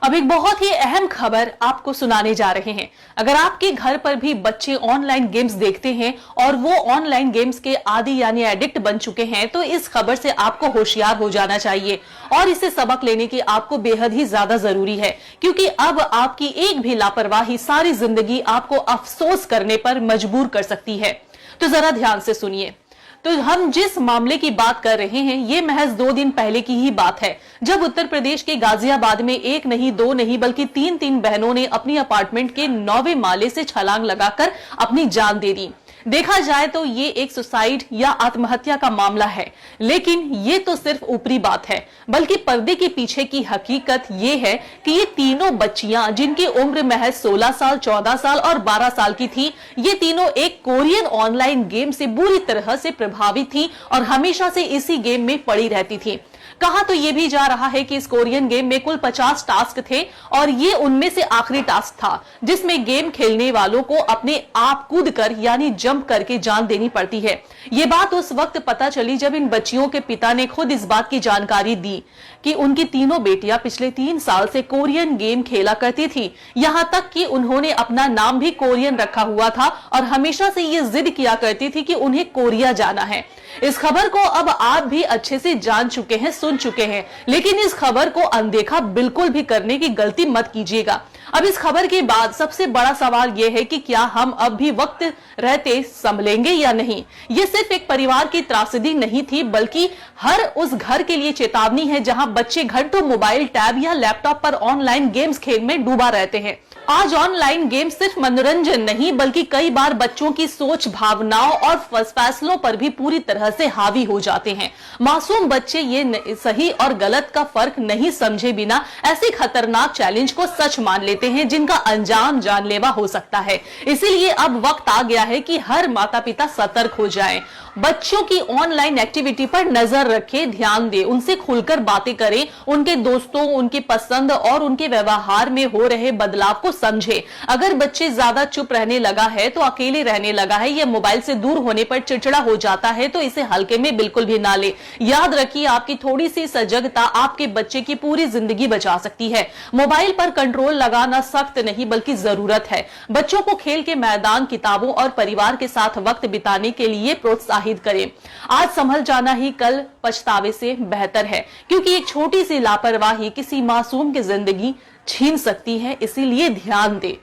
अब एक बहुत ही अहम खबर आपको सुनाने जा रहे हैं। अगर आपके घर पर भी बच्चे ऑनलाइन गेम्स देखते हैं और वो ऑनलाइन गेम्स के आदी यानी एडिक्ट बन चुके हैं, तो इस खबर से आपको होशियार हो जाना चाहिए और इससे सबक लेने की आपको बेहद ही ज्यादा जरूरी है, क्योंकि अब आपकी एक भी लापरवाही सारी जिंदगी आपको अफसोस करने पर मजबूर कर सकती है। तो जरा ध्यान से सुनिए। तो हम जिस मामले की बात कर रहे हैं, ये महज 2 दिन पहले की ही बात है, जब उत्तर प्रदेश के गाजियाबाद में एक नहीं, 2 नहीं, बल्कि 3 बहनों ने अपनी अपार्टमेंट के 9वें माले से छलांग लगाकर अपनी जान दे दी। देखा जाए तो ये एक सुसाइड या आत्महत्या का मामला है, लेकिन ये तो सिर्फ ऊपरी बात है, बल्कि पर्दे के पीछे की हकीकत ये है कि ये तीनों बच्चियां, जिनकी उम्र महज 16 साल, 14 साल और 12 साल की थी, ये तीनों एक कोरियन ऑनलाइन गेम से बुरी तरह से प्रभावित थी और हमेशा से इसी गेम में पड़ी रहती थी। कहा तो ये भी जा रहा है कि इस कोरियन गेम में कुल 50 टास्क थे और ये उनमें से आखिरी टास्क था, जिसमें गेम खेलने वालों को अपने आप कूदकर यानी जंप करके जान देनी पड़ती है। ये बात उस वक्त पता चली जब इन बच्चियों के पिता ने खुद इस बात की जानकारी दी कि उनकी तीनों बेटियां पिछले 3 साल से कोरियन गेम खेला करती थी। यहां तक कि उन्होंने अपना नाम भी कोरियन रखा हुआ था और हमेशा से ये जिद किया करती थी कि उन्हें कोरिया जाना है। इस खबर को अब आप भी अच्छे से जान चुके हैं, सुन चुके हैं, लेकिन इस खबर को अनदेखा बिल्कुल भी करने की गलती मत कीजिएगा। अब इस खबर के बाद सबसे बड़ा सवाल यह है कि क्या हम अब भी वक्त रहते संभलेंगे या नहीं। ये सिर्फ एक परिवार की त्रासदी नहीं थी, बल्कि हर उस घर के लिए चेतावनी है जहां बच्चे घंटों मोबाइल, टैब या लैपटॉप पर ऑनलाइन गेम्स खेल में डूबा रहते हैं। आज ऑनलाइन गेम सिर्फ मनोरंजन नहीं, बल्कि कई बार बच्चों की सोच, भावनाओं और फैसलों पर भी पूरी तरह से हावी हो जाते हैं। मासूम बच्चे ये सही और गलत का फर्क नहीं समझे बिना ऐसे खतरनाक चैलेंज को सच मान लेते हैं, जिनका अंजाम जानलेवा हो सकता है। इसीलिए अब वक्त आ गया है कि हर माता पिता सतर्क हो जाएं। बच्चों की ऑनलाइन एक्टिविटी पर नजर रखें, ध्यान दें, उनसे खुलकर बातें करें, उनके दोस्तों, उनकी पसंद और उनके व्यवहार में हो रहे बदलाव को समझें। अगर बच्चे ज्यादा चुप रहने लगा है, तो अकेले रहने लगा है, या मोबाइल से दूर होने पर चिड़चिड़ा हो जाता है, तो इसे हल्के में बिल्कुल भी ना ले। याद रखिए, आपकी थोड़ी सी सजगता आपके बच्चे की पूरी जिंदगी बचा सकती है। मोबाइल पर कंट्रोल लगाना सख्त नहीं, बल्कि जरूरत है। बच्चों को खेल के मैदान, किताबों और परिवार के साथ वक्त बिताने के लिए प्रोत्साहित करें। आज संभल जाना ही कल पछतावे से बेहतर है, क्योंकि एक छोटी सी लापरवाही किसी मासूम की जिंदगी छीन सकती है। इसीलिए ध्यान दें।